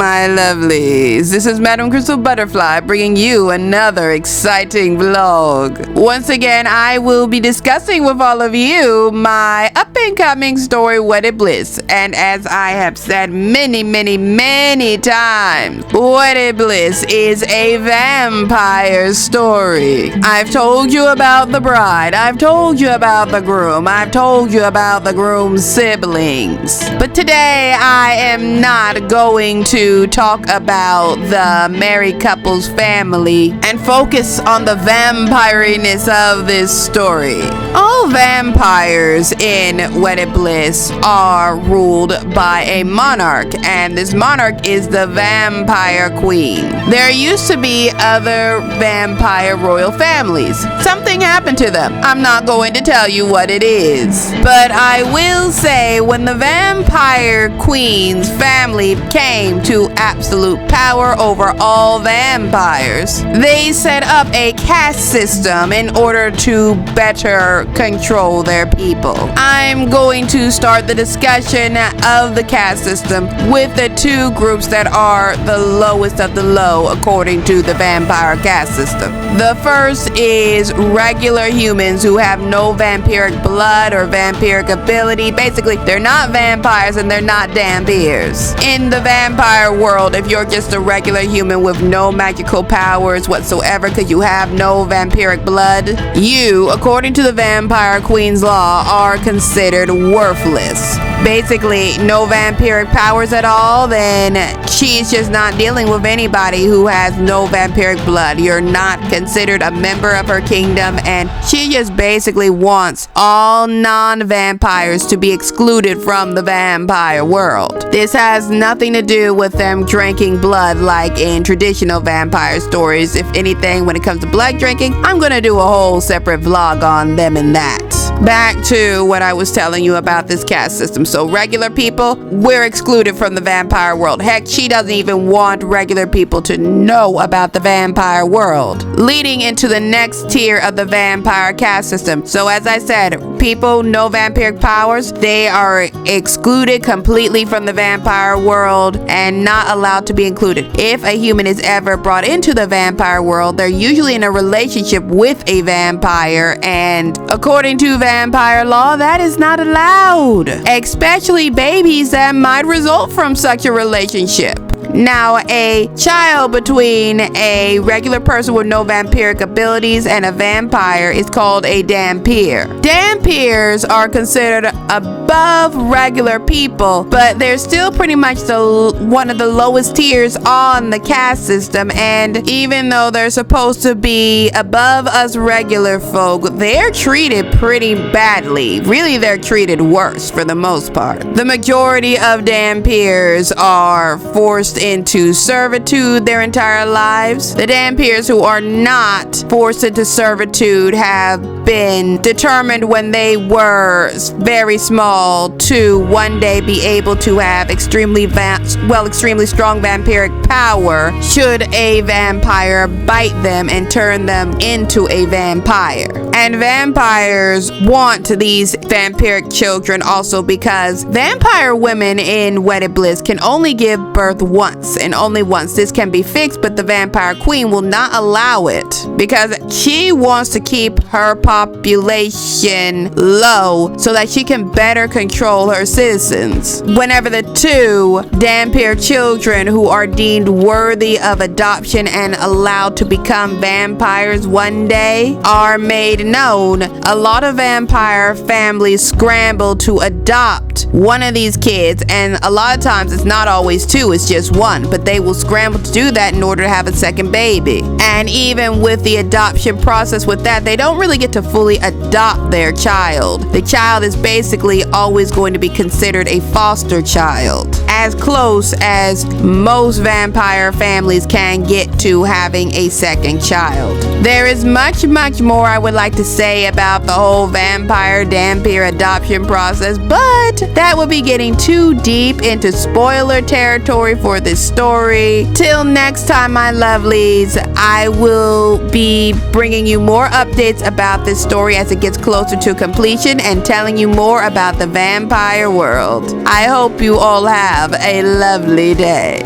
my lovelies. This is Madam Crystal Butterfly bringing you another exciting vlog. Once again, I will be discussing with all of you my up-and-coming story, Wedded Bliss. And as I have said many times, Wedded Bliss is a vampire story. I've told you about the bride. I've told you about the groom. I've told you about the groom's siblings. But today, I am not going to talk about the married couple's family and focus on the vampiriness of this story. All vampires in Wedded Bliss are ruled by a monarch, and this monarch is the vampire queen. There used to be other vampire royal families. Something happened to them. I'm not going to tell you what it is, but I will say when the vampire queen's family came to absolute power over all vampires, they set up a caste system in order to better control their people. I'm going to start the discussion of the caste system with the two groups that are the lowest of the low according to the vampire caste system. The first is regular humans who have no vampiric blood or vampiric ability. Basically, they're not vampires and they're not dampiers. In the vampire world, if you're just a regular human with no magical powers whatsoever because you have no vampiric blood, you, according to the vampire queen's law, are considered worthless. Basically, no vampiric powers at all, then she's just not dealing with anybody who has no vampiric blood. You're not considered a member of her kingdom, and she just basically wants all non-vampires to be excluded from the vampire world. This has nothing to do with them drinking blood like in traditional vampire stories. If anything, when it comes to blood drinking, I'm gonna do a whole separate vlog on them and that. Back to what I was telling you about this caste system. So regular people, we're excluded from the vampire world. Heck, she doesn't even want regular people to know about the vampire world. Leading into the next tier of the vampire caste system. So as I said, people, no vampiric powers, they are excluded completely from the vampire world and not allowed to be included. If a human is ever brought into the vampire world, they're usually in a relationship with a vampire, and according to vampire law, that is not allowed, especially babies that might result from such a relationship. Now, a child between a regular person with no vampiric abilities and a vampire is called a dhampir. Dhampirs are considered above regular people, but they're still pretty much one of the lowest tiers on the caste system, and even though they're supposed to be above us regular folk, they're treated pretty badly. Really, they're treated worse for the most part. The majority of dhampirs are forced into servitude their entire lives. The dhampirs who are not forced into servitude have been determined when they were very small to one day be able to have extremely strong vampiric power should a vampire bite them and turn them into a vampire. And vampires want these vampiric children also because vampire women in Wedded Bliss can only give birth once and only once. This can be fixed, but the vampire queen will not allow it because she wants to keep her population low so that she can better control her citizens. Whenever the two dhampir children who are deemed worthy of adoption and allowed to become vampires one day are made known, a lot of vampire families scramble to adopt one of these kids, and a lot of times it's not always two, it's just one, but they will scramble to do that in order to have a second baby. And even with the adoption process with that, they don't really get to fully adopt their child. The child is basically always going to be considered a foster child, as close as most vampire families can get to having a second child. There is much more I would like to say about the whole vampire dhampir adoption process, but that would be getting too deep into spoiler territory for this story. Till next time, my lovelies, I will be bringing you more updates about this story as it gets closer to completion and telling you more about the vampire world. I hope you all have a lovely day.